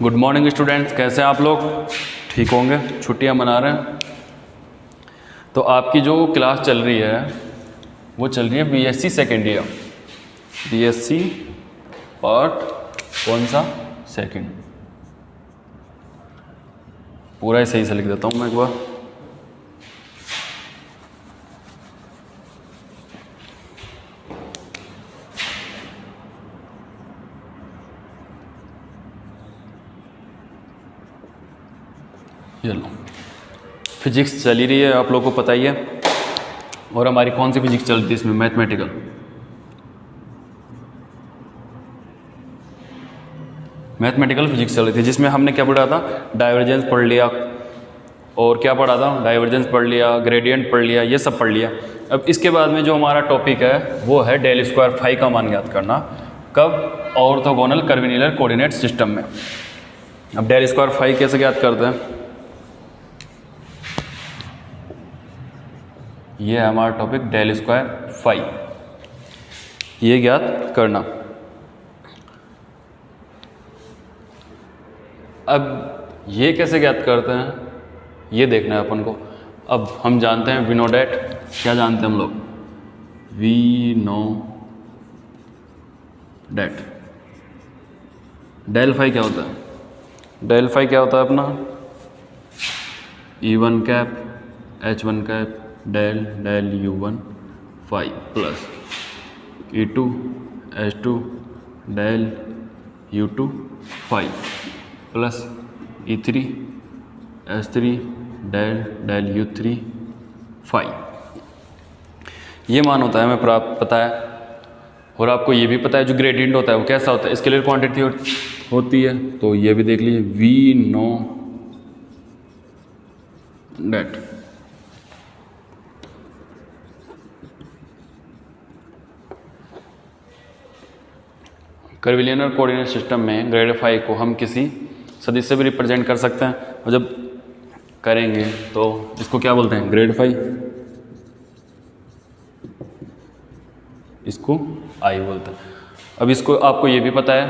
Good morning students, कैसे हैं आप लोग? ठीक होंगे, छुट्टियां मना रहे हैं। तो आपकी जो क्लास चल रही है वो चल रही है BSc second year, BSc part कौन सा? सेकेंड। पूरा ही सही से लिख देता हूँ मैं एक बार। चलो, फिजिक्स चल ही रही है, आप लोगों को पता ही है। और हमारी कौन सी फिजिक्स चल रही थी इसमें? मैथमेटिकल। मैथमेटिकल फिजिक्स चल रही थी, जिसमें हमने क्या पढ़ा था? डाइवर्जेंस पढ़ लिया, और क्या पढ़ा था? डाइवर्जेंस पढ़ लिया, ग्रेडियंट पढ़ लिया, ये सब पढ़ लिया। अब इसके बाद में जो हमारा टॉपिक है वो है डेल स्क्वायर फाई का मान ज्ञात करना। कब? ऑर्थोगोनल कर्वीलिनियर कोऑर्डिनेट सिस्टम में। अब डेल स्क्वायर फाई कैसे ज्ञात करते हैं? ये है हमारा टॉपिक, डेल स्क्वायर फाई, ये ज्ञात करना। अब ये कैसे ज्ञात करते हैं ये देखना है अपन को। अब हम जानते हैं वी नो डैट, क्या जानते हैं हम लोग? We know that. Del phi क्या होता है? डेल फाई क्या होता है अपना? E1 cap H1 cap del del U1 phi plus E2 H2 del U2 phi plus E3 H3 del del U3 phi. ये मान होता है, हमें प्राप्त पता है। और आपको ये भी पता है जो ग्रेडियंट होता है वो कैसा होता है? स्केलर क्वांटिटी होती है। तो ये भी देख लीजिए, we know that. Curvilinear coordinate system में ग्रेड फाई को हम किसी सदिश से भी रिप्रेजेंट कर सकते हैं, और जब करेंगे तो इसको क्या बोलते हैं? Grad phi. इसको आई बोलते हैं। अब इसको आपको ये भी पता है,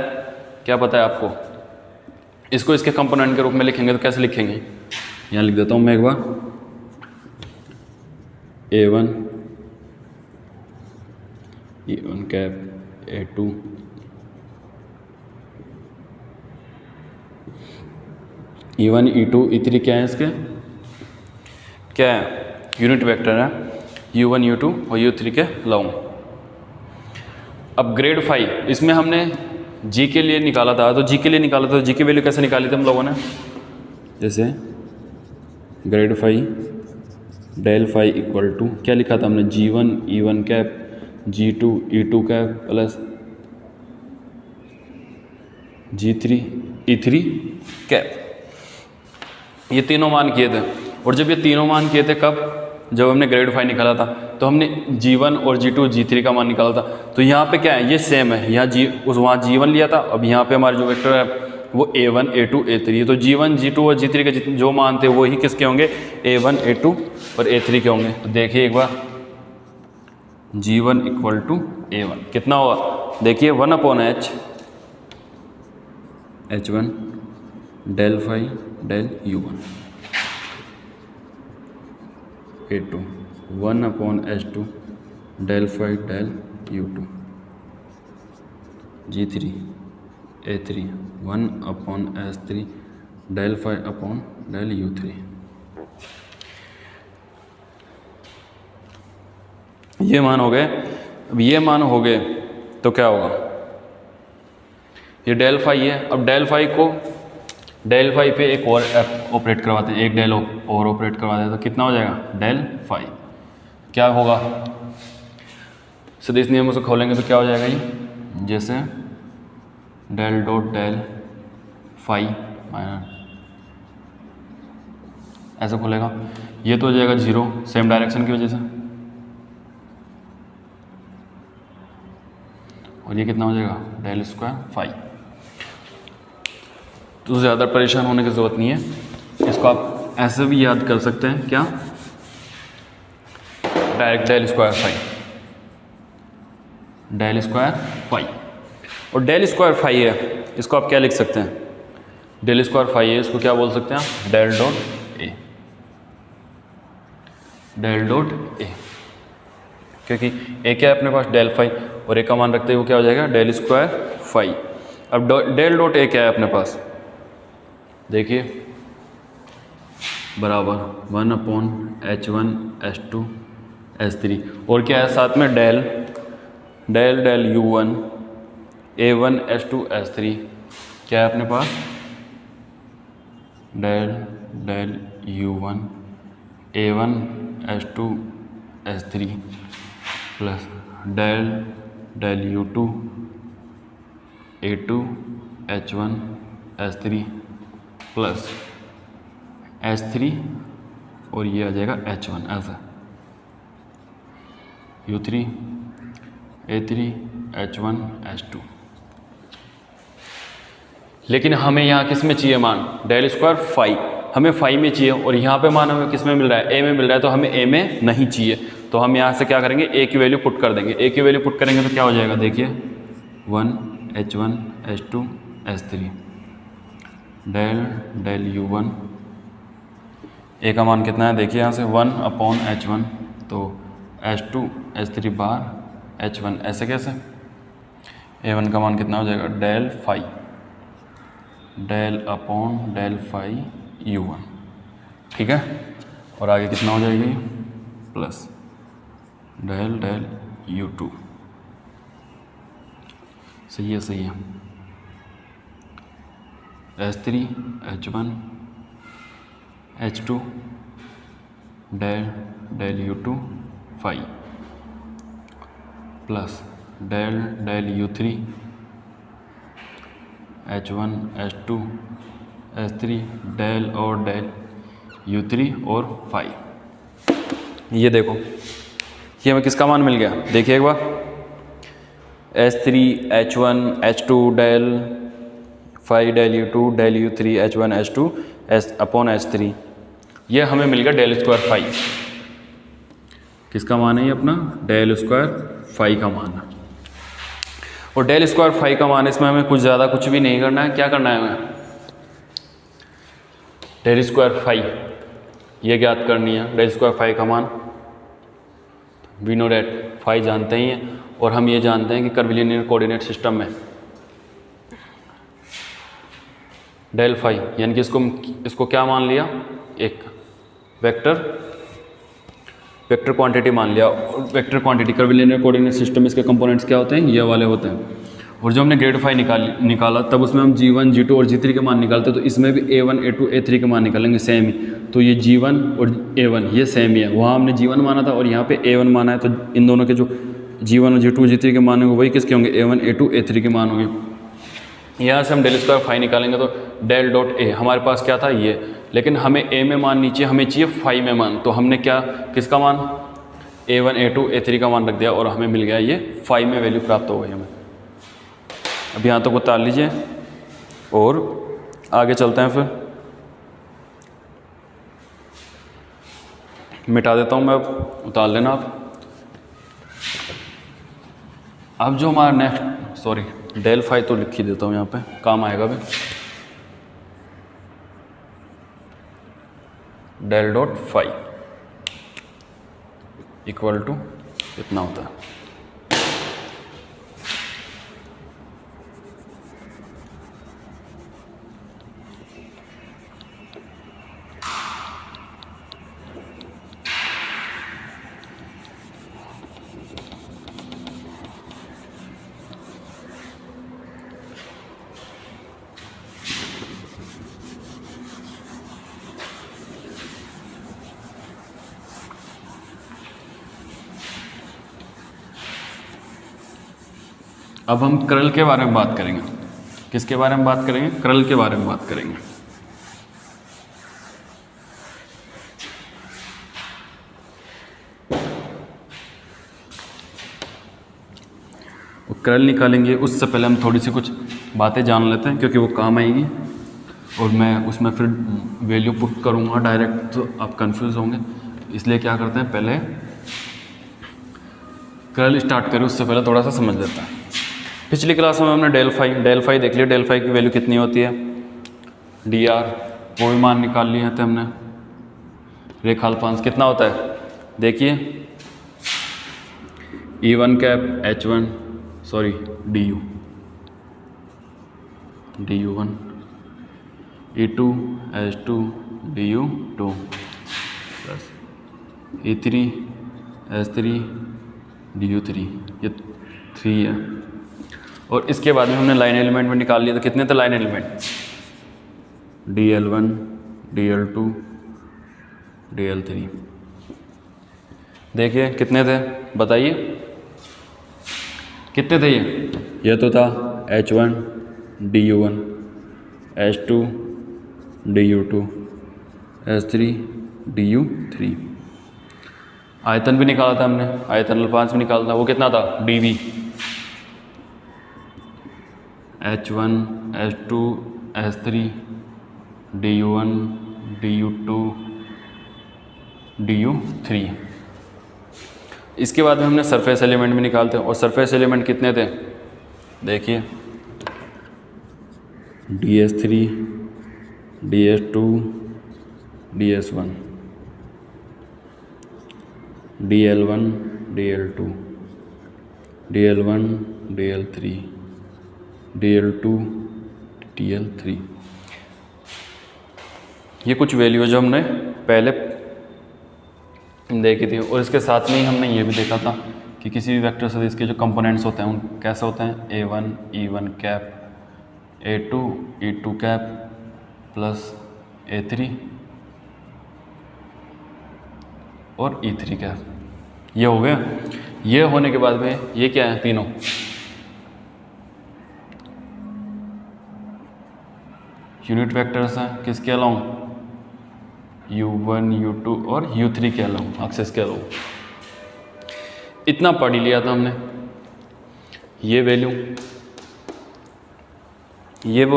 क्या पता है आपको? इसको इसके कंपोनेंट के रूप में लिखेंगे तो कैसे लिखेंगे? यहाँ लिख देता हूँ मैं एक बार, A1 E1 cap A2 E1 E2 E3 क्या है इसके? क्या है? यूनिट वेक्टर है, U1 U2 और U3 के लॉन्ग। अब ग्रेड फाई, इसमें हमने जी के लिए निकाला था, तो जी के लिए निकाला था, तो जी की वैल्यू कैसे निकाली थी हम लोगों ने? जैसे grad phi del phi equal to क्या लिखा था हमने? G1 E1 cap G2 E2 cap plus G3 E3 cap. ये तीनों मान किए थे। और जब ये तीनों मान किए थे कब? जब हमने ग्रेड फाई निकाला था, तो हमने G1 और G2 G3 का मान निकाला था। तो यहाँ पे क्या है? ये सेम है, यहाँ वहाँ G1 लिया था, अब यहाँ पे हमारे जो वेक्टर है वो A1 A2 A3 है। तो G1 G2 और G3 के जो मान थे वो ही किसके होंगे? A1 A2 और A3 के होंगे। तो देखिए एक बार, G1 इक्वल टू A1 कितना होगा? देखिए 1/H H1 del phi del U1 A2 1/H2 del phi del U2 G3 A3 1/H3 del phi upon del U3। ये मान हो गए। अब ये मान हो गए तो क्या होगा? ये डेल फाई है। अब डेल फाई को, डेल फाई पे एक और ऑपरेट करवाते हैं, एक डेल और ऑपरेट करवा दें तो कितना हो जाएगा? Del phi. क्या होगा? सदिश नियमों से खोलेंगे तो क्या हो जाएगा ये? जैसे del dot del phi minus, ऐसा खुलेगा। ये तो हो जाएगा 0, सेम डायरेक्शन की वजह से। और ये कितना हो जाएगा? Del square phi. तो ज़्यादा परेशान होने की ज़रूरत नहीं है, इसको आप ऐसे भी याद कर सकते हैं। क्या? Direct del square phi, del square phi. और डेल स्क्वायर फाई है, इसको आप क्या लिख सकते हैं? डेल स्क्वायर फाई है, इसको क्या बोल सकते हैं आप, del dot A, del dot A, क्योंकि ए क्या है अपने पास डेल फाई और ए का मान रखते हुए क्या हो जाएगा डेल स्क्वायर फाई। अब डेल डॉट ए क्या है अपने पास, देखिए बराबर 1/H1 H2 S3 और क्या है साथ में del del del U1 A1 H2 S3 क्या है अपने पास del del U1 A1 H2 S3 plus del del U2 A2 H1 S3 plus S3 और ये आ जाएगा H1 ऐसा U3 A3 H1 H2। लेकिन हमें यहाँ किस में चाहिए मान, डेल स्क्वायर फाई, हमें फाई में चाहिए और यहाँ पे मान हमें किस में मिल रहा है, ए में मिल रहा है, तो हमें ए में नहीं चाहिए। तो हम यहाँ से क्या करेंगे, ए की वैल्यू पुट कर देंगे। ए की वैल्यू पुट करेंगे तो क्या हो जाएगा, देखिए 1/H1 H2 S3 del del U1 ए का मान कितना है, देखिए यहाँ से 1/H1 तो H2 S3 बार H1 ऐसे कैसे, A1 का मान कितना हो जाएगा del phi del upon del phi U1, ठीक है। और आगे कितना हो जाएगी प्लस डेल डेल U2, सही है सही है, S3 H1 H2 del del U2 phi plus del del U3 H1 H2 S3 del और डेल U3 और फाई। ये देखो ये हमें किसका मान मिल गया, देखिए एक बार S3 H1 H2 del phi del U2 del U3 H1 H2 S/H3 ये हमें मिल गया डेल स्क्वायर फाई। किसका मान है ये अपना, डेल स्क्वायर फाई का मान है। और डेल स्क्वायर फाई का मान, इसमें हमें कुछ ज़्यादा कुछ भी नहीं करना है। क्या करना है हमें, डेल स्क्वायर फाई ये ज्ञात करनी है, डेल स्क्वायर फाई का मान वी नो डेट फाई जानते ही हैं और हम ये जानते हैं कि कर्विलिनियर कोऑर्डिनेट सिस्टम में डेल फाई यानी कि इसको क्या मान लिया, एक वेक्टर क्वांटिटी मान लिया। Vector quantity curvilinear coordinate system में इसके कंपोनेंट्स क्या होते हैं, ये वाले होते हैं। और जब हमने ग्रेड फाई निकाला तब उसमें हम G1 G2 और G3 के मान निकालते, तो इसमें भी A1 A2 A3 के मान निकालेंगे सेम ही। तो ये G1 और A1 ये सेम ही है, वहाँ हमने G1 माना था और यहाँ पे A1 माना है, तो इन दोनों के जो G1 और G2 G3 के मान होंगे वही किसके होंगे, A1 A2 A3 के मान होंगे। यहाँ से हम डेल स्क्वायर फाई निकालेंगे तो डेल डॉट ए हमारे पास क्या था ये, लेकिन हमें ए में मान नीचे हमें चाहिए फाई में मान, तो हमने क्या किसका मान A1 A2 A3 का मान रख दिया और हमें मिल गया ये फाई में वैल्यू प्राप्त हो गई हमें। अब यहाँ तक उतार लीजिए और आगे चलते हैं, फिर मिटा देता हूँ मैं, अब उतार लेना आप। अब जो हमारा नेक्स्ट सॉरी डेल फाई तो लिख ही देता हूँ यहाँ पे, काम आएगा भी। Del dot phi equal to कितना होता है, अब हम कर्ल के बारे में बात करेंगे। किसके बारे में बात करेंगे, कर्ल के बारे में बात करेंगे। कर्ल निकालेंगे उससे पहले हम थोड़ी सी कुछ बातें जान लेते हैं, क्योंकि वो काम आएगी और मैं उसमें फिर वैल्यू पुट करूँगा डायरेक्ट, तो आप कंफ्यूज होंगे। इसलिए क्या करते हैं, पहले कर्ल स्टार्ट करें उससे पहले थोड़ा सा समझ लेते हैं। पिछली क्लास में हमने डेल फाई देख लिया, डेल फाई की वैल्यू कितनी होती है, डी आर, वो भी मान निकाल लिए थे हमने। रेखा अल्पांश कितना होता है देखिए, E1 cap H1 sorry DU, DU1 E2 H2 DU2 plus E3 H3 DU3, ये 3 है। और इसके बाद में हमने लाइन एलिमेंट में निकाल लिया, तो कितने थे line element, DL1 DL2 DL3। देखिए कितने थे बताइए, कितने थे ये तो था H1 DU1 H2 DU2 H3 DU3। आयतन भी निकाला था हमने, आयतन अल्पांश भी निकाला था, वो कितना था dV, H1 H2 H3 DU1 DU2 DU3। इसके बाद में हमने सरफेस एलिमेंट भी निकालते हैं, और सरफेस एलिमेंट कितने थे देखिए, DS3 DS2 DS1 DL1 DL2 DL1 DL3 DL2 DL3। ये कुछ वैल्यू जो हमने पहले देखी थी, और इसके साथ में ही हमने ये भी देखा था कि किसी भी वेक्टर सदिश के जो कंपोनेंट्स होते हैं उन कैसे होते हैं, A1 E1 cap A2 E2 cap plus A3 और E3 कैप। ये हो गया। ये होने के बाद में ये क्या है, तीनों यूनिट वेक्टर्स हैं, किसके अलाउ, U1 U2 और U3 के अलाउ, एक्सेस के अलाउ। इतना पढ़ ही लिया था हमने, ये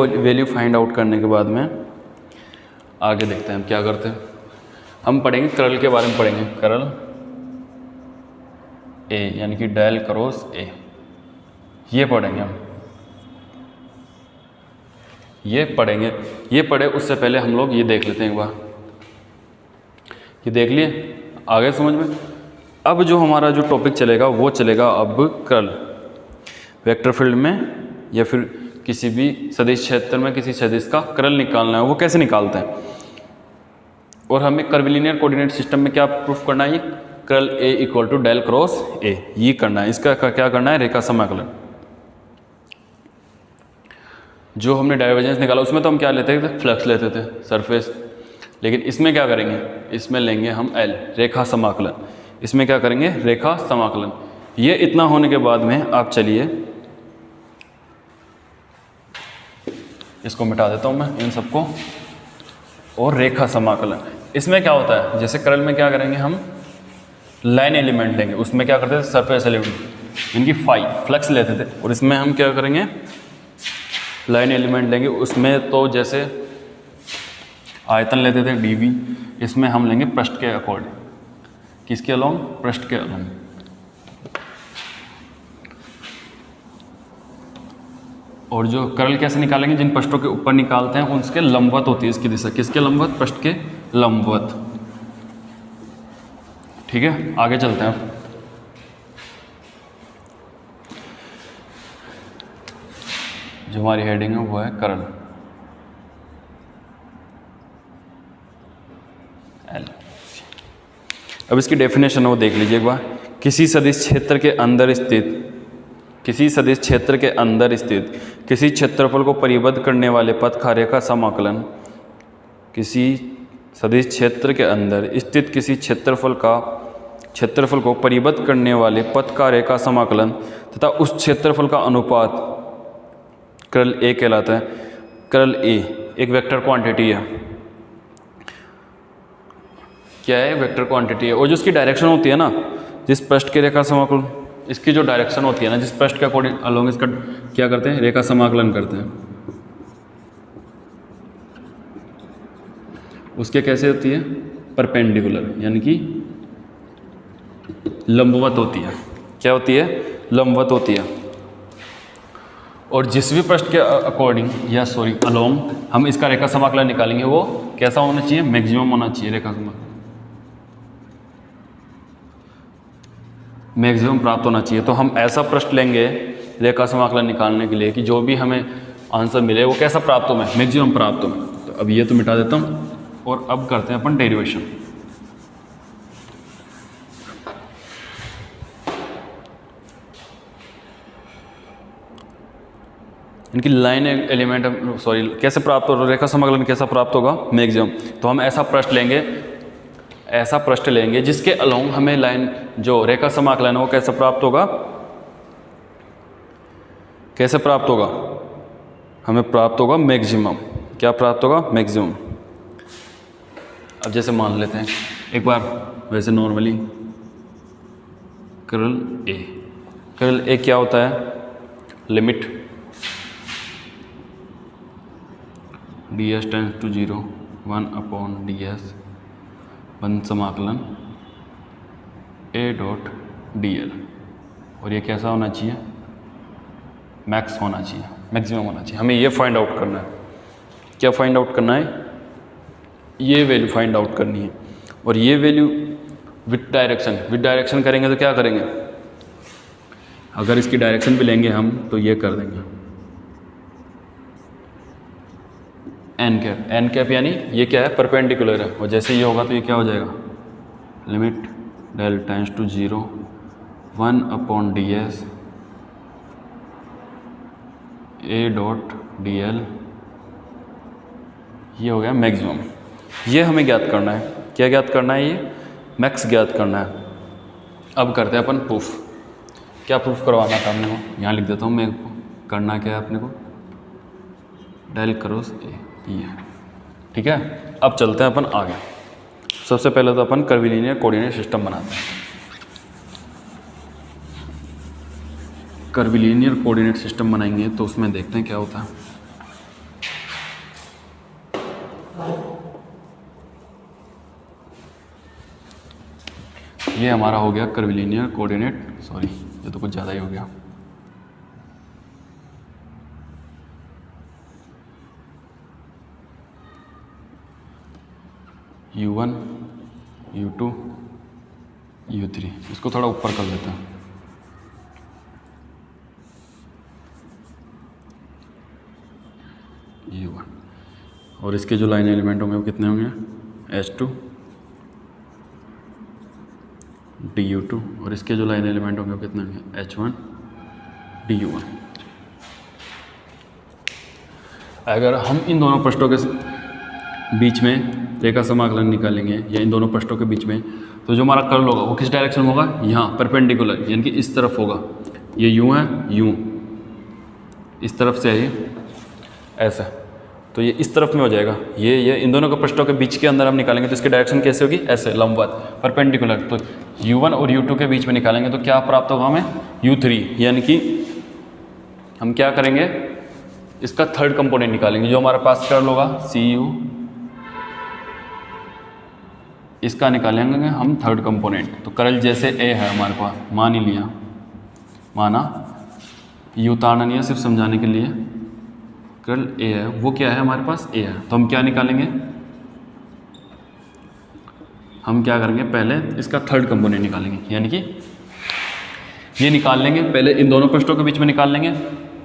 वैल्यू फाइंड आउट करने के बाद में आगे देखते हैं हम क्या करते हैं। हम पढ़ेंगे कर्ल के बारे में, पढ़ेंगे कर्ल ए यानी कि डेल क्रॉस ए, ये पढ़ेंगे हम, ये पढ़ेंगे। ये पढ़े उससे पहले हम लोग ये देख लेते हैं एक बार, ये देख लिए आगे समझ में। अब जो हमारा जो टॉपिक चलेगा वो चलेगा अब कर्ल, वेक्टर फील्ड में या फिर किसी भी सदिश क्षेत्र में किसी सदिश का कर्ल निकालना है, वो कैसे निकालते हैं। और हमें कर्विलिनियर कोऑर्डिनेट सिस्टम में क्या प्रूफ करना है, curl A equal to del cross A, ये करना है। इसका क्या करना है, रेखा समाकलन। जो हमने डाइवर्जेंस निकाला उसमें तो हम क्या लेते थे, फ्लक्स लेते थे, सरफेस। लेकिन इसमें क्या करेंगे, इसमें लेंगे हम एल, रेखा समाकलन। इसमें क्या करेंगे, रेखा समाकलन। ये इतना होने के बाद में आप चलिए इसको मिटा देता हूँ मैं इन सबको, और रेखा समाकलन। इसमें क्या होता है, जैसे कर्ल में क्या करेंगे, हम लाइन एलिमेंट लेंगे, उसमें क्या करते थे सरफेस एलिमेंट इनकी फाई फ्लक्स लेते थे, और इसमें हम क्या करेंगे लाइन एलिमेंट लेंगे, उसमें तो जैसे आयतन लेते थे dV, इसमें हम लेंगे पृष्ठ के अकॉर्डिंग, किसके अलोंग, पृष्ठ के अलोंग। और जो कर्ल कैसे निकालेंगे, जिन पृष्ठों के ऊपर निकालते हैं उसके लंबवत होती है इसकी दिशा, किसके लंबवत, पृष्ठ के लंबवत। ठीक है, आगे चलते हैं। जो हमारी हेडिंग है वो है कर्ल एल। अब इसकी डेफिनेशन है वो देख लीजिए एक बार। किसी सदिश क्षेत्र के अंदर स्थित किसी क्षेत्रफल को परिबद्ध करने वाले पथ कार्य का समाकलन, किसी सदिश क्षेत्र के अंदर स्थित किसी क्षेत्रफल को परिबद्ध करने वाले पथ कार्य का समाकलन तथा उस क्षेत्रफल का अनुपात कर्ल ए कहलाता है। कर्ल ए एक वेक्टर क्वांटिटी है, क्या है, वेक्टर क्वांटिटी है। और जो इसकी डायरेक्शन होती है ना, जिस पृष्ठ के रेखा समाकलन, इसकी जो डायरेक्शन होती है ना, जिस पृष्ठ के अकॉर्डिंग अलोंग इसका क्या करते हैं, रेखा समाकलन करते हैं। उसके कैसे होती है, परपेंडिकुलर यानी कि लंबवत होती है। क्या होती है, लंबवत होती है। और जिस भी पृष्ठ के अकॉर्डिंग या सॉरी अलोंग हम इसका रेखा समाकलन निकालेंगे वो कैसा होना चाहिए, मैक्सिमम होना चाहिए। रेखा समाकलन मैक्सिमम प्राप्त होना चाहिए। तो हम ऐसा पृष्ठ लेंगे रेखा समाकलन निकालने के लिए कि जो भी हमें आंसर मिले वो कैसा प्राप्त हो, मैक्सिमम प्राप्त हो। तो अब ये तो मिटा देता हूँ और अब करते हैं अपन डेरिवेशन। इनकी लाइन एलिमेंट सॉरी कैसे प्राप्त होगा, रेखा समाकलन कैसा प्राप्त होगा, मैक्सिमम। तो हम ऐसा पृष्ठ लेंगे, ऐसा पृष्ठ लेंगे जिसके अलोंग हमें लाइन जो रेखा समाकलन है वो कैसे प्राप्त होगा, कैसे प्राप्त होगा, हमें प्राप्त होगा मैक्सिमम। क्या प्राप्त होगा, मैक्सिमम। अब जैसे मान लेते हैं एक बार वैसे normally curl A, curl A क्या होता है, limit D S tends to 0 1/ds बंद समाकलन ए डॉट डी एल। और ये कैसा होना चाहिए, मैक्स होना चाहिए, मैक्सिमम होना चाहिए। हमें ये फाइंड आउट करना है। क्या फाइंड आउट करना है, ये वैल्यू फाइंड आउट करनी है। और ये वैल्यू विद डायरेक्शन करेंगे तो क्या करेंगे, अगर इसकी डायरेक्शन भी लेंगे हम तो ये कर देंगे एन कैप यानी ये क्या है, परपेंडिकुलर है। और जैसे ये होगा तो ये क्या हो जाएगा, limit del tends to 0 1/ds A dot D L. ये हो गया मैक्सिमम। ये हमें ज्ञात करना है। क्या ज्ञात करना है, ये मैक्स ज्ञात करना है। अब करते हैं अपन प्रूफ। क्या प्रूफ करवाना था अपने को, यहाँ लिख देता हूँ मैं, करना क्या है अपने को, डेल क्रॉस ए, ये ठीक है। अब चलते हैं अपन आगे। सबसे पहले तो अपन कर्वीलिनियर कोऑर्डिनेट सिस्टम बनाते हैं। कर्वीलिनियर कोऑर्डिनेट सिस्टम बनाएंगे तो उसमें देखते हैं क्या होता है। ये हमारा हो गया कर्वीलिनियर कोऑर्डिनेट, सॉरी ये तो कुछ ज़्यादा ही हो गया। U1 U2 U3, इसको थोड़ा ऊपर कर देते हैं। U1 और इसके जो लाइन एलिमेंट होंगे वो कितने होंगे, H2 DU2 और इसके जो लाइन एलिमेंट होंगे वो कितने होंगे, H1 DU1। अगर हम इन दोनों पृष्ठों के बीच में रेखा समाकलन निकालेंगे या इन दोनों पृष्ठों के बीच में, तो जो हमारा कर्ल होगा वो किस डायरेक्शन में होगा, यहाँ परपेंडिकुलर, यानी कि इस तरफ होगा। ये यूँ है, यूँ इस तरफ से है ऐसा, तो ये इस तरफ में हो जाएगा। ये इन दोनों के पृष्ठों के बीच के अंदर हम निकालेंगे तो इसकी डायरेक्शन कैसे होगी, ऐसे लंबवत परपेंडिकुलर। तो U1 और U2 के बीच में निकालेंगे तो क्या प्राप्त होगा हमें, U3, यानी कि हम क्या करेंगे, इसका थर्ड कंपोनेंट निकालेंगे। जो हमारे पास कर्ल होगा CU, इसका निकालेंगे हम थर्ड कंपोनेंट। तो कर्ल जैसे ए है हमारे पास, मान ही लिया, माना, ये उतारना नहीं है, सिर्फ समझाने के लिए। कर्ल ए है, वो क्या है हमारे पास, ए है। तो हम क्या निकालेंगे, हम क्या करेंगे, पहले इसका थर्ड कंपोनेंट निकालेंगे, यानी कि ये निकाल लेंगे। पहले इन दोनों पृष्ठों के बीच में निकाल लेंगे।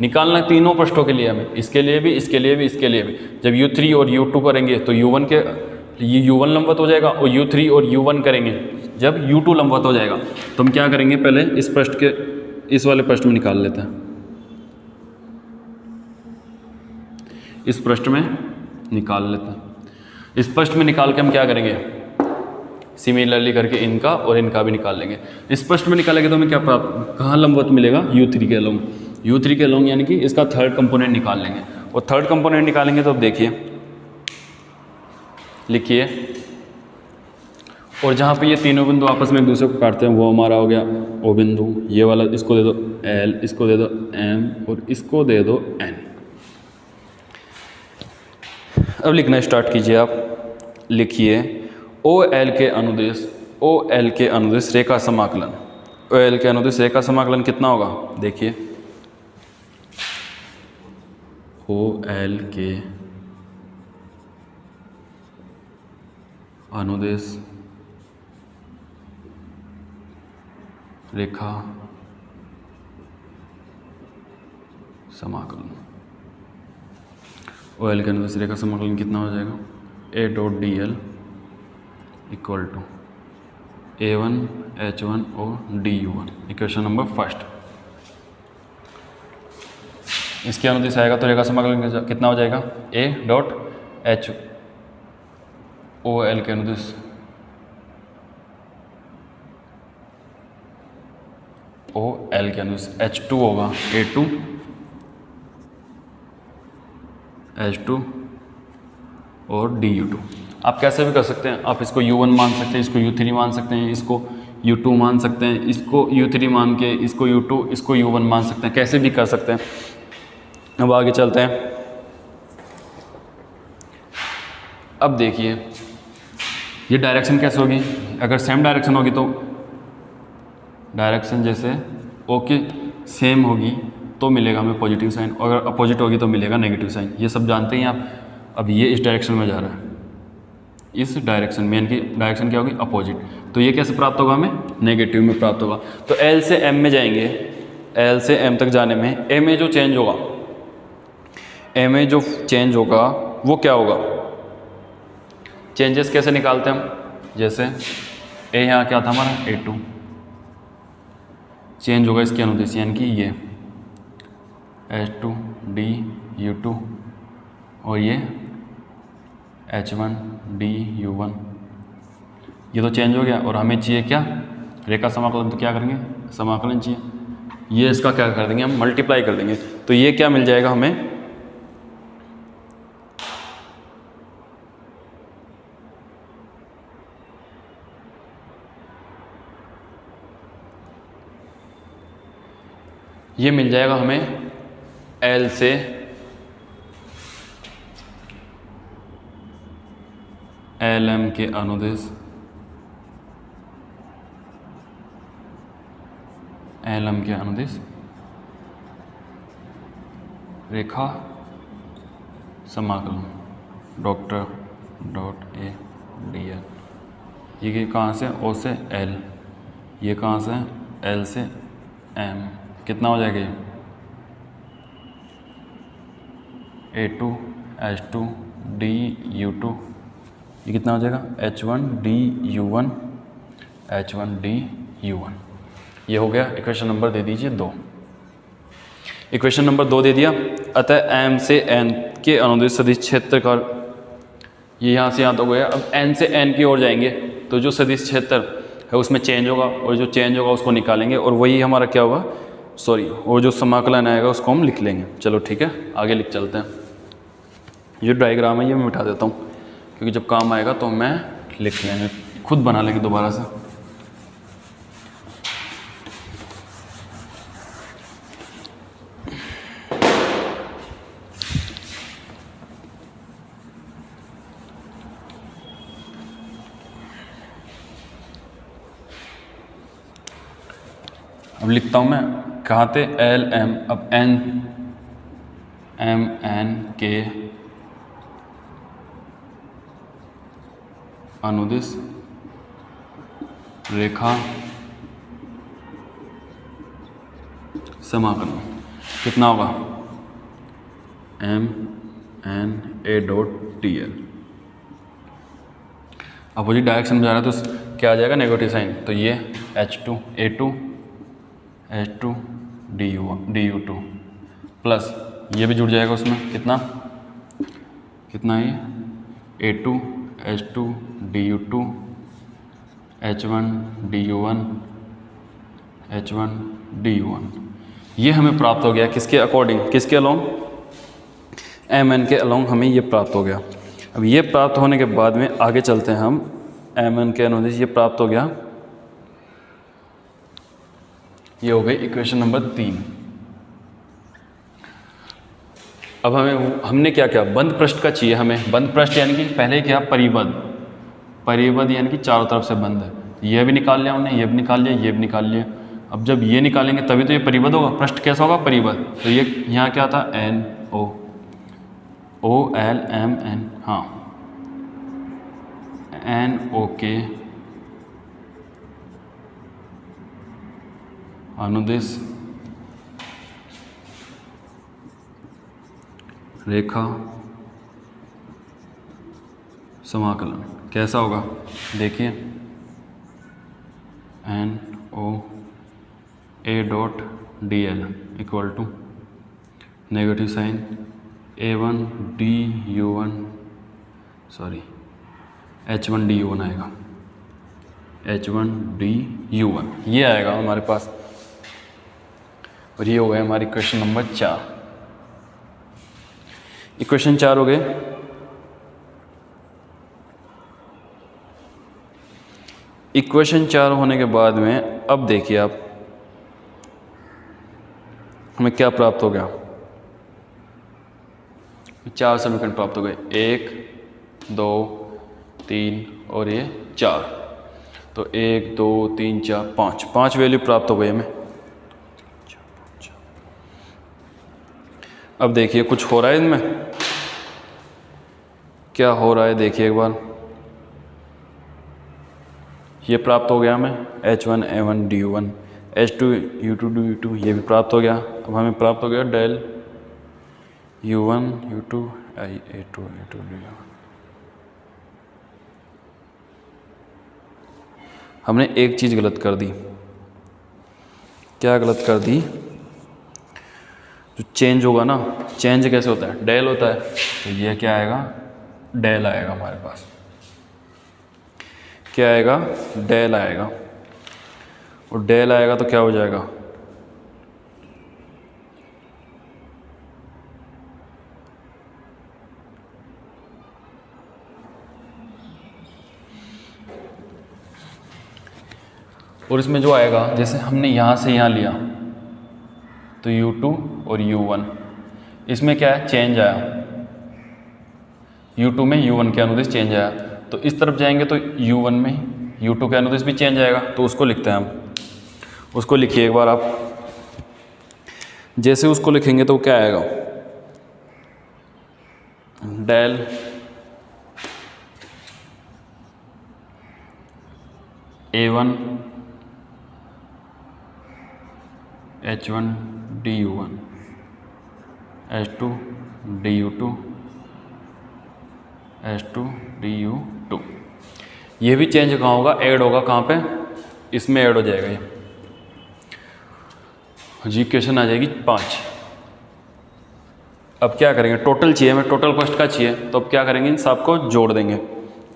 निकालना तीनों पृष्ठों के लिए हमें, इसके लिए भी, इसके लिए भी, इसके लिए भी। जब U3 और U2 करेंगे तो U1 के ये U1 लंबवत हो जाएगा और U3 और U1 करेंगे जब U2 लंबवत हो जाएगा। तो हम क्या करेंगे, पहले इस पृष्ठ के इस वाले पृष्ठ में निकाल लेते हैं। इस पृष्ठ में निकाल लेते हैं। इस पृष्ठ में निकाल के हम क्या करेंगे, सिमिलरली करके इनका और इनका भी निकाल लेंगे। इस पृष्ठ में निकालेंगे तो हमें क्या प्राप्त, कहाँ लंबवत मिलेगा, U3 के अलोंग। U3 के अलोंग यानी कि इसका थर्ड कंपोनेंट निकाल लेंगे। और थर्ड कंपोनेंट निकालेंगे तो अब देखिए, लिखिए, और जहाँ पे ये तीनों बिंदु आपस में एक दूसरे को काटते हैं वो हमारा हो गया O बिंदु। ये वाला इसको दे दो L, इसको दे दो M और इसको दे दो N। अब लिखना स्टार्ट कीजिए आप। लिखिए OL के अनुदेश, OL के अनुदेश रेखा समाकलन, OL के अनुदेश रेखा समाकलन कितना होगा, देखिए OL के अनुदेश रेखा समाकलन। OL के अनुदेश रेखा समाकलन कितना हो जाएगा? A.dl equal to A1 H1 और DU1, इक्वेशन नंबर फर्स्ट। इसके अनुदिश आएगा तो रेखा समाकलन कितना हो जाएगा? A.HOL के अनुदिश OL के अनुदिश H2 होगा A2 H2 और DU2। आप कैसे भी कर सकते हैं, आप इसको U1 मान सकते हैं, इसको U3 मान सकते हैं, इसको U2 मान सकते हैं, इसको U3 मान के इसको U2 इसको U1 मान सकते हैं, कैसे भी कर सकते हैं। अब आगे चलते हैं। अब देखिए ये डायरेक्शन कैसे होगी? अगर सेम डायरेक्शन होगी तो डायरेक्शन जैसे ओके सेम होगी तो मिलेगा हमें पॉजिटिव साइन, और अगर अपोजिट होगी तो मिलेगा नेगेटिव साइन। ये सब जानते हैं आप। अब ये इस डायरेक्शन में जा रहा है, इस डायरेक्शन में, इनकी डायरेक्शन क्या होगी? अपोजिट। तो ये कैसे प्राप्त होगा? हमें नेगेटिव में प्राप्त होगा। तो L से M में जाएंगे, L से M तक जाने में A में जो चेंज होगा, A में जो चेंज होगा वो क्या होगा? चेंजेस कैसे निकालते हैं हम? जैसे A यहाँ क्या था हमारा? A2 चेंज होगा इसके अनुदिश, यानी कि ये H2 DU2 और ये H1 DU1, ये तो चेंज हो गया। और हमें चाहिए क्या? रेखा समाकलन। तो क्या करेंगे? समाकलन चाहिए। ये इसका क्या कर देंगे? हम मल्टीप्लाई कर देंगे। तो ये क्या मिल जाएगा हमें? ये मिल जाएगा हमें L से LM के अनुदिश LM के अनुदिश रेखा समाकलन डॉक्टर डॉट ADL। ये कहाँ से? O से L। ये कहाँ से? L से M। कितना हो जाएगा? A2 H2 DU2, ये कितना हो जाएगा? H1 DU1 H1 DU1। ये हो गया। इक्वेशन नंबर दे दीजिए 2। इक्वेशन नंबर 2 दे दिया। अतः M से N के अनुदिश सदिश क्षेत्र का, ये यहाँ से यहाँ तक हो गया। अब N से N की ओर जाएंगे तो जो सदिश क्षेत्र है उसमें चेंज होगा, और जो चेंज होगा उसको निकालेंगे, और वही हमारा क्या होगा? और जो समाकलन आएगा उसको हम लिख लेंगे। चलो ठीक है, आगे लिख चलते हैं। जो डायग्राम है ये मैं मिटा देता हूँ, क्योंकि जब काम आएगा तो मैं लिख लेंगे, खुद बना लेंगे दोबारा से। अब लिखता हूँ मैं, कहाँ थे? L M। अब N M N के अनुदिश रेखा समाकलन कितना होगा? M N A.dl। Opposite direction में जा रहा है तो क्या आ जाएगा? Negative sign. तो ये H2 A2 H2 DU2 plus ये भी जुड़ जाएगा उसमें। कितना है? A2 H2 DU2 H1 DU1 H1 DU1। ये हमें प्राप्त हो गया किसके अकॉर्डिंग? किसके अलोंग? MN के अलोंग हमें ये प्राप्त हो गया। अब ये प्राप्त होने के बाद में आगे चलते हैं हम। MN के अनुदिश ये प्राप्त हो गया। ये हो गई इक्वेशन नंबर 3। अब हमने क्या किया? बंद पृष्ठ का चाहिए हमें। बंद पृष्ठ यानी कि पहले क्या? परिबद्ध यानी कि चारों तरफ से बंद है। ये भी निकाल लिया हमने, ये भी निकाल लिया, ये भी निकाल लिया। अब जब ये निकालेंगे तभी तो ये परिबद्ध होगा। पृष्ठ कैसा होगा? परिबद्ध। तो ये यहाँ क्या था? NO। OLMN, हाँ, NOK अनुदिश रेखा समाकलन कैसा होगा? देखिए, NOA.dl equal to negative sign H1 आएगा, H1 ये आएगा हमारे पास। और ये हो गया हमारी क्वेश्चन नंबर 4। इक्वेशन 4 हो गए। इक्वेशन 4 होने के बाद में अब देखिए आप, हमें क्या प्राप्त हो गया? 4 समीकरण प्राप्त हो गए, 1 2 3 और ये 4। तो 1 2 3 4 5 वैल्यू प्राप्त हो गई हमें। अब देखिए कुछ हो रहा है इनमें, क्या हो रहा है देखिए एक बार। ये प्राप्त हो गया हमें H1 A1 DU1, H2 U2 DU2, ये भी प्राप्त हो गया। अब हमें प्राप्त हो गया del U1 U2 A2 DU1। हमने एक चीज़ गलत कर दी। क्या गलत कर दी? जो चेंज होगा ना, चेंज कैसे होता है? डेल होता है। तो ये क्या आएगा? डेल आएगा हमारे पास। क्या आएगा? डेल आएगा। और डेल आएगा तो क्या हो जाएगा? और इसमें जो आएगा, जैसे हमने यहाँ से यहाँ लिया तो U2 और U1, इसमें क्या है? चेंज आया। U2 में U1 के अनुदिश चेंज आया। तो इस तरफ जाएंगे तो U1 में U2 के अनुदिश भी चेंज आएगा। तो उसको लिखते हैं हम। उसको लिखिए एक बार आप। जैसे उसको लिखेंगे तो क्या आएगा? Del A1 H1 DU1 H2 DU2 H2 DU2। ये भी चेंज कहाँ होगा? ऐड होगा। कहाँ पे? इसमें ऐड हो जाएगा ये जी। इक्वेशन आ जाएगी 5। अब क्या करेंगे? टोटल चाहिए हमें, टोटल कॉस्ट का चाहिए। तो अब क्या करेंगे? इन सबको जोड़ देंगे,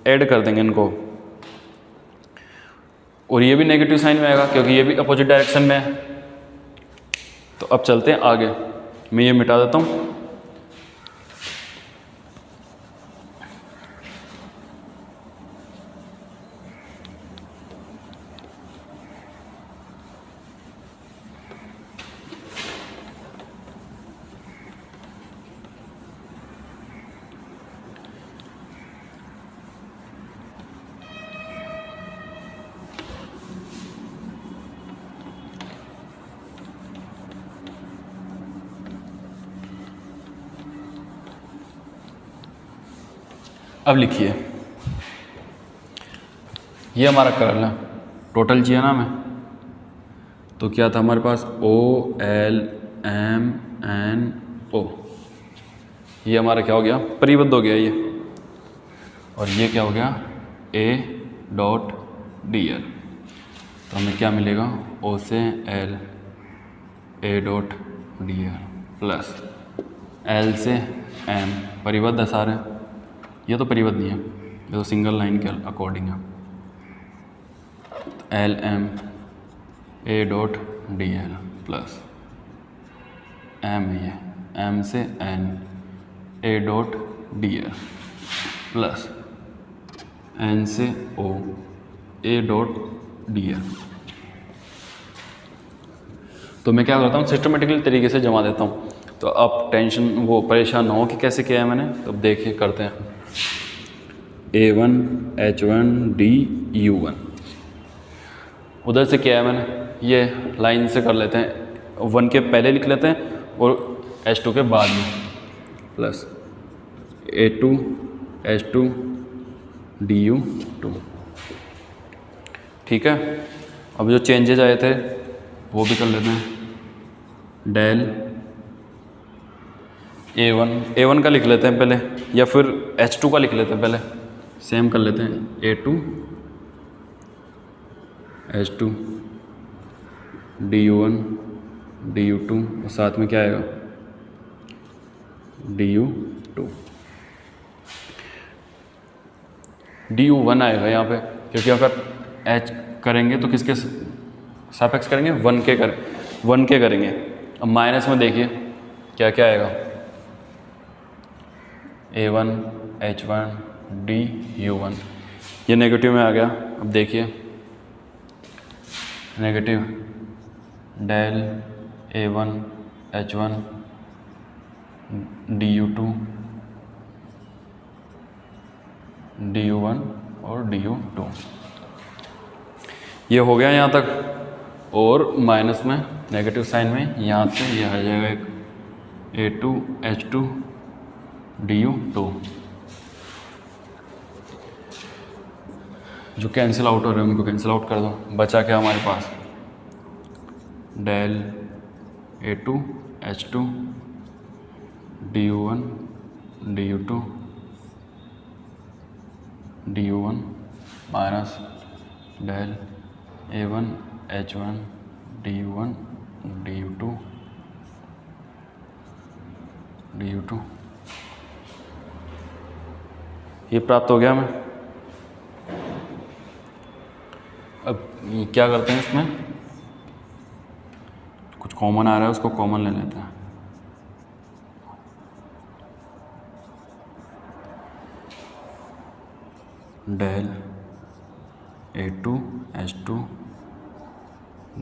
ऐड कर देंगे इनको। और ये भी नेगेटिव साइन में आएगा क्योंकि ये भी अपोजिट डायरेक्शन में है। तो अब चलते हैं आगे। मैं ये मिटा देता हूँ। अब लिखिए, ये हमारा कर्ल है, टोटल चाहिए ना हमें। तो क्या था हमारे पास? OLMNO। ये हमारा क्या हो गया? परिबद्ध हो गया ये। और ये क्या हो गया? A.dl। तो हमें क्या मिलेगा? O से L A.dl प्लस L से M। परिबद्ध है सारे। ये तो परिबद्ध नहीं है, ये तो सिंगल लाइन के अकॉर्डिंग है। LM A.dl प्लस M है ये, M से N A.dl प्लस N से O A.dl। तो मैं क्या करता हूँ? सिस्टमेटिकली तरीके से जमा देता हूँ। तो आप परेशान ना हो कि कैसे किया है मैंने। तो अब देखिए करते हैं। A1 H1 DU1 उधर से किया है मैंने, ये लाइन से कर लेते हैं। 1 के पहले लिख लेते हैं और H2 के बाद में प्लस A2 H2 DU2। ठीक है, अब जो चेंजेज आए थे वो भी कर लेते हैं। डेल A1 का लिख लेते हैं पहले, या फिर H2 का लिख लेते हैं पहले, सेम कर लेते हैं। A2 H2 DU1 DU2 और साथ में क्या आएगा DU2। DU1 आएगा यहाँ पे, क्योंकि अगर H करेंगे तो किसके सापेक्ष करेंगे, 1 के करेंगे। अब माइनस में देखिए क्या क्या आएगा, A1 H1 DU1, ये नेगेटिव में आ गया। अब देखिए negative del A1 H1 DU2 DU1 और DU2, ये हो गया यहाँ तक। और माइनस में नेगेटिव साइन में यहाँ से ये आ जाएगा एक A2 H2 DU2, जो कैंसिल आउट हो रहे हैं उनको कैंसिल आउट कर दो। बचा क्या हमारे पास, del A2 H2 DU1 DU2 DU1 minus del A1 H1 DU1 DU2 ये प्राप्त हो गया हमें। अब ये क्या करते हैं, इसमें कुछ कॉमन आ रहा है उसको कॉमन ले लेते हैं। Del A2 H2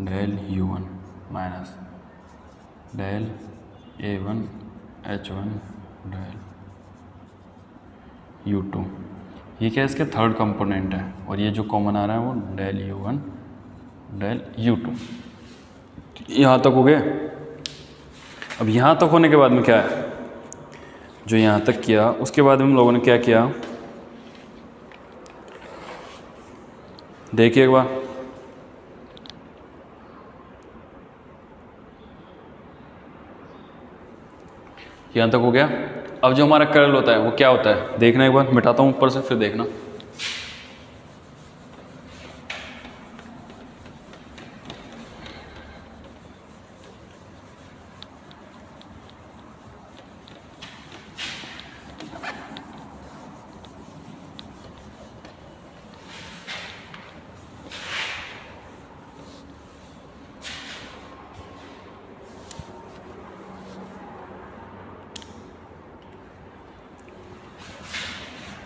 del U1 minus del A1 H1 del U2। ये क्या, इसके थर्ड कंपोनेंट है, और ये जो कॉमन आ रहा है वो डेल U1 डेल U2। यहाँ तक हो गए। अब यहाँ तक होने के बाद में क्या है, जो यहाँ तक किया उसके बाद हम लोगों ने क्या किया, देखिए एक बार। यहाँ तक हो गया। अब जो हमारा कर्ल होता है वो क्या होता है, देखना एक बार, मिटाता हूँ ऊपर से फिर देखना।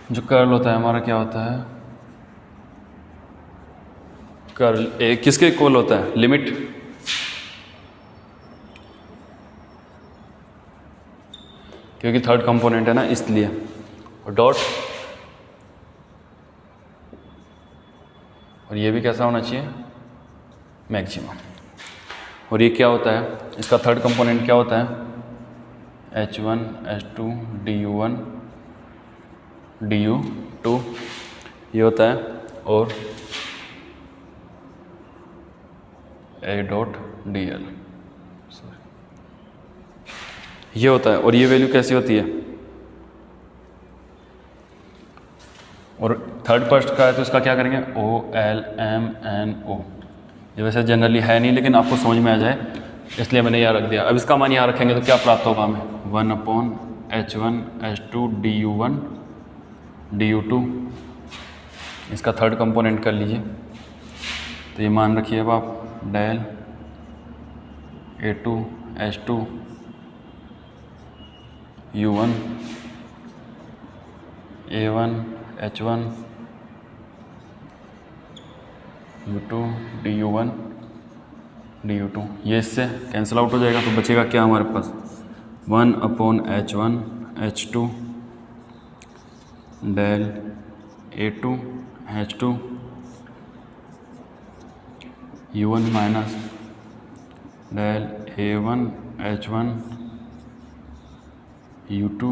जो कर्ल होता है हमारा क्या होता है, कर्ल ए किसके इक्वल होता है, लिमिट, क्योंकि थर्ड कंपोनेंट है ना इसलिए, और डॉट, और ये भी कैसा होना चाहिए, मैक्सिमम। और ये क्या होता है, इसका थर्ड कंपोनेंट क्या होता है, H1 H2 DU1 DU2 ये होता है, और A डॉट DL ये होता है। और ये वैल्यू कैसी होती है, और थर्ड पर्स्ट का है तो इसका क्या करेंगे, OLMNO। ये वैसे जनरली है नहीं, लेकिन आपको समझ में आ जाए इसलिए मैंने यहाँ रख दिया। अब इसका मान यहाँ रखेंगे तो क्या प्राप्त होगा हमें, 1/H1 H2 DU1 DU2। इसका थर्ड कंपोनेंट कर लीजिए, तो ये मान रखिए अब आप, del A2 H2 U1 A1 H1 U2 DU1 DU2। ये इससे कैंसिल आउट हो जाएगा, तो बचेगा क्या हमारे पास, 1/H1 H2 del A2 H2 U1 minus del A1 H1 U2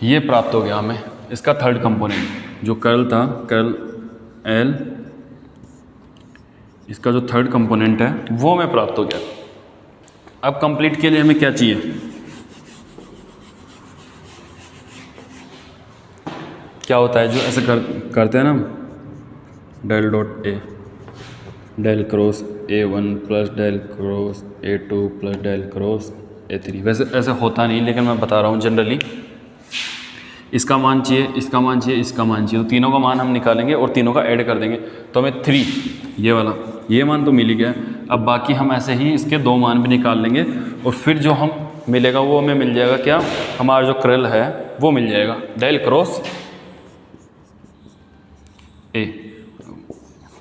ये प्राप्त हो गया हमें इसका थर्ड कंपोनेंट, जो कर्ल था कर्ल एल, इसका जो थर्ड कंपोनेंट है वो हमें प्राप्त हो गया। अब कंप्लीट के लिए हमें क्या चाहिए, क्या होता है जो ऐसे करते हैं ना, del dot A, del cross A1 plus del cross A2 plus del cross A3, वैसे ऐसे होता नहीं, लेकिन मैं बता रहा हूँ जनरली। इसका मान चाहिए, इसका मान चाहिए, इसका मान चाहिए, तो तीनों का मान हम निकालेंगे और तीनों का ऐड कर देंगे, तो हमें 3 ये वाला ये मान तो मिल ही गया। अब बाकी हम ऐसे ही इसके 2 मान भी निकाल लेंगे और फिर जो हम मिलेगा वो हमें मिल जाएगा, क्या हमारा जो कर्ल है वो मिल जाएगा डेल क्रॉस ए,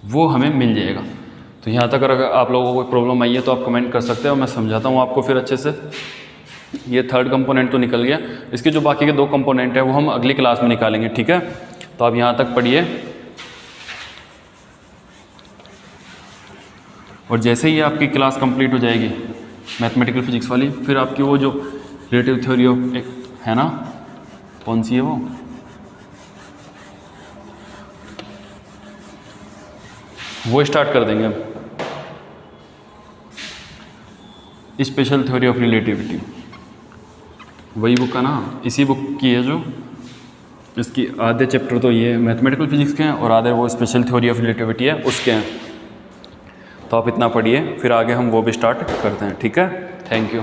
वो हमें मिल जाएगा। तो यहाँ तक अगर आप लोगों को कोई प्रॉब्लम आई है तो आप कमेंट कर सकते हो, मैं समझाता हूँ आपको फिर अच्छे से। ये थर्ड कंपोनेंट तो निकल गया, इसके जो बाकी के 2 कंपोनेंट है वो हम अगली क्लास में निकालेंगे, ठीक है। तो आप यहाँ तक पढ़िए, और जैसे ही आपकी क्लास कंप्लीट हो जाएगी मैथमेटिकल फिजिक्स वाली, फिर आपकी वो जो रिलेटिव थ्योरी ऑफ एक है ना, कौन सी है वो स्टार्ट कर देंगे हम, स्पेशल थ्योरी ऑफ रिलेटिविटी, वही बुक का ना, इसी बुक की है जो, इसकी आधे चैप्टर तो ये मैथमेटिकल फिजिक्स के हैं और आधे वो स्पेशल थ्योरी ऑफ रिलेटिविटी है उसके हैं। तो आप इतना पढ़िए, फिर आगे हम वो भी स्टार्ट करते हैं, ठीक है। Thank you.